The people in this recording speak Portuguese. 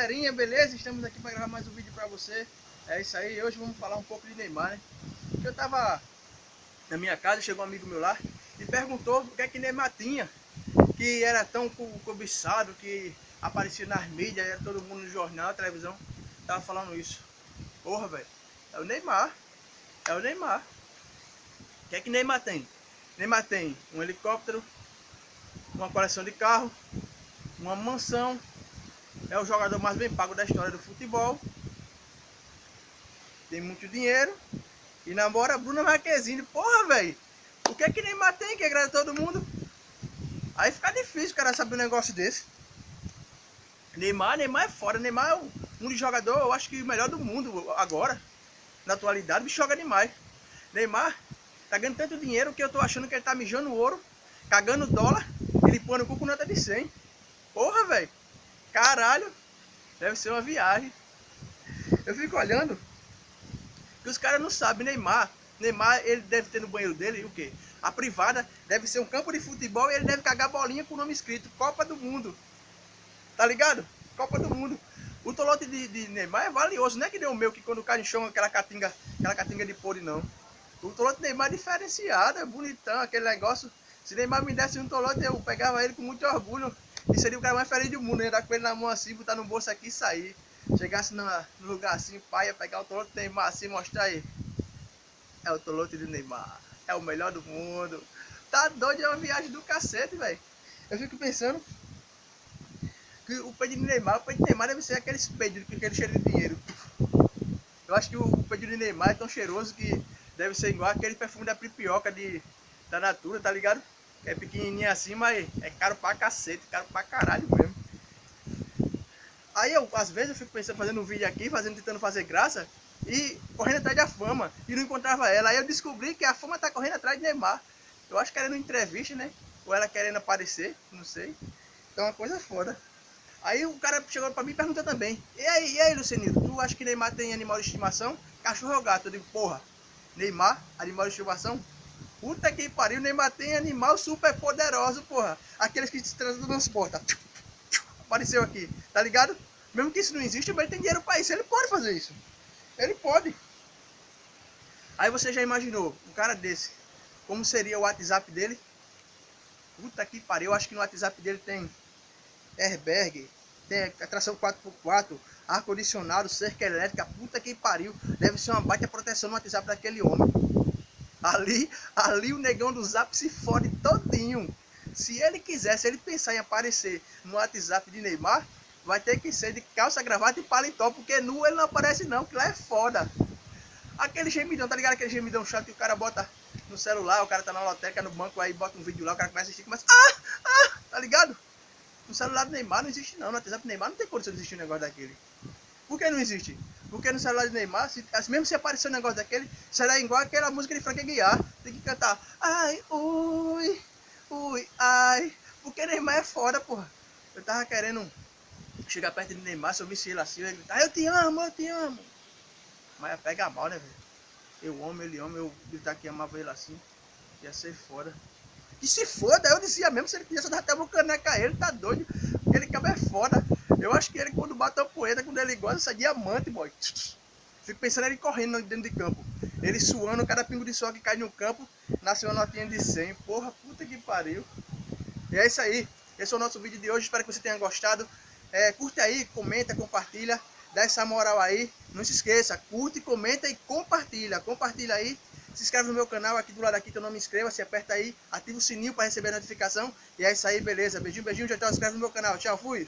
galerinha, beleza? Estamos aqui para gravar mais um vídeo para você. É isso aí, hoje vamos falar um pouco de Neymar, né? Eu tava na minha casa, chegou um amigo meu lá e perguntou o que é que Neymar tinha, que era tão cobiçado, que aparecia nas mídias, era todo mundo no jornal, televisão, tava falando isso. Porra, velho, é o Neymar, é o Neymar. O que é que Neymar tem? Neymar tem um helicóptero, uma coleção de carro, uma mansão, é o jogador mais bem pago da história do futebol, tem muito dinheiro e namora a Bruna Marquezine. Porra, velho, o que é que Neymar tem que agrada todo mundo? Aí fica difícil o cara saber um negócio desse. Neymar é fora. Neymar é um jogador, eu acho que o melhor do mundo agora, na atualidade. O bicho joga demais. Neymar tá ganhando tanto dinheiro que eu tô achando que ele tá mijando ouro, cagando dólar e limpando o cu com nota de 100. Porra, velho, caralho, deve ser uma viagem. Eu fico olhando que os caras não sabem. Neymar, ele deve ter no banheiro dele o quê? A privada deve ser um campo de futebol e ele deve cagar bolinha com o nome escrito Copa do Mundo. Tá ligado? Copa do Mundo. O tolote de Neymar é valioso, não é que nem o meu, que quando cai no chão aquela catinga de podre, não. O tolote de Neymar é diferenciado, é bonitão, aquele negócio. Se Neymar me desse um tolote, eu pegava ele com muito orgulho. E seria o cara mais feliz do mundo, né? Dar com ele na mão assim, botar no bolso aqui e sair. Chegasse no lugar assim, pai, ia pegar o tolote de Neymar assim, mostrar aí. É o tolote de Neymar, é o melhor do mundo. Tá doido, é uma viagem do cacete, velho. Eu fico pensando que o peido de Neymar deve ser aqueles peidos, aquele cheiro de dinheiro. Eu acho que o peido de Neymar é tão cheiroso que deve ser igual aquele perfume da Pripioca da Natura, tá ligado? Que é pequenininho assim, mas é caro pra cacete, caro pra caralho mesmo. Aí às vezes eu fico pensando, fazendo um vídeo aqui, tentando fazer graça e correndo atrás da fama e não encontrava ela. Aí eu descobri que a fama tá correndo atrás de Neymar. Eu acho que querendo entrevista, né? Ou ela querendo aparecer, não sei. Então é uma coisa foda. Aí o cara chegou pra mim e perguntou também: e aí, Lucianito, tu acha que Neymar tem animal de estimação? Cachorro ou gato? Eu digo: porra, Neymar, animal de estimação? Puta que pariu, Neymar tem animal super poderoso, porra. Aqueles que se transportam. Apareceu aqui, tá ligado? Mesmo que isso não existe, mas ele tem dinheiro pra isso. Ele pode fazer isso. Ele pode. Aí você já imaginou um cara desse, como seria o WhatsApp dele? Puta que pariu, eu acho que no WhatsApp dele tem airbag, tem tração 4x4, ar-condicionado, cerca elétrica. Puta que pariu, deve ser uma baita proteção no WhatsApp daquele homem. Ali o negão do Zap se fode todinho. Se ele quiser, se ele pensar em aparecer no WhatsApp de Neymar, vai ter que ser de calça, gravata e paletó, porque nu ele não aparece não, que lá é foda. Aquele gemidão, tá ligado? Aquele gemidão chato que o cara bota no celular, o cara tá na lotérica, no banco, aí bota um vídeo lá, o cara começa a assistir, começa, tá ligado? No celular do Neymar não existe não, no WhatsApp do Neymar não tem condição de existir um negócio daquele. Por que não existe? Porque no celular do Neymar, mesmo se aparecer um negócio daquele, será igual aquela música de Frank Aguiar. Tem que cantar, ai, ui, ui, ai. Porque Neymar é foda, porra. Eu tava querendo chegar perto de Neymar, se eu visse ele assim, eu ia gritar, eu te amo, eu te amo. Mas pega mal, né, velho? Eu amo, ele ama, eu gritar que amava ele assim, ia ser foda. E se foda, eu dizia mesmo, se ele quisesse, eu dava até uma caneca a ele, tá doido? Aquele cabo é foda. Eu acho que ele, quando bate a poeta, quando ele gosta, sai diamante, boy. Fico pensando ele correndo dentro de campo. Ele suando, cada pingo de sol que cai no campo, nasceu uma notinha de 100. Porra, puta que pariu. E é isso aí. Esse é o nosso vídeo de hoje. Espero que você tenha gostado. Curte aí, comenta, compartilha. Dá essa moral aí. Não se esqueça, curte, comenta e compartilha. Compartilha aí. Se inscreve no meu canal, aqui do lado aqui, teu nome, inscreva-se, aperta aí, ativa o sininho para receber a notificação. E é isso aí, beleza. Beijinho, beijinho, tchau, tchau. Se inscreve no meu canal. Tchau, fui.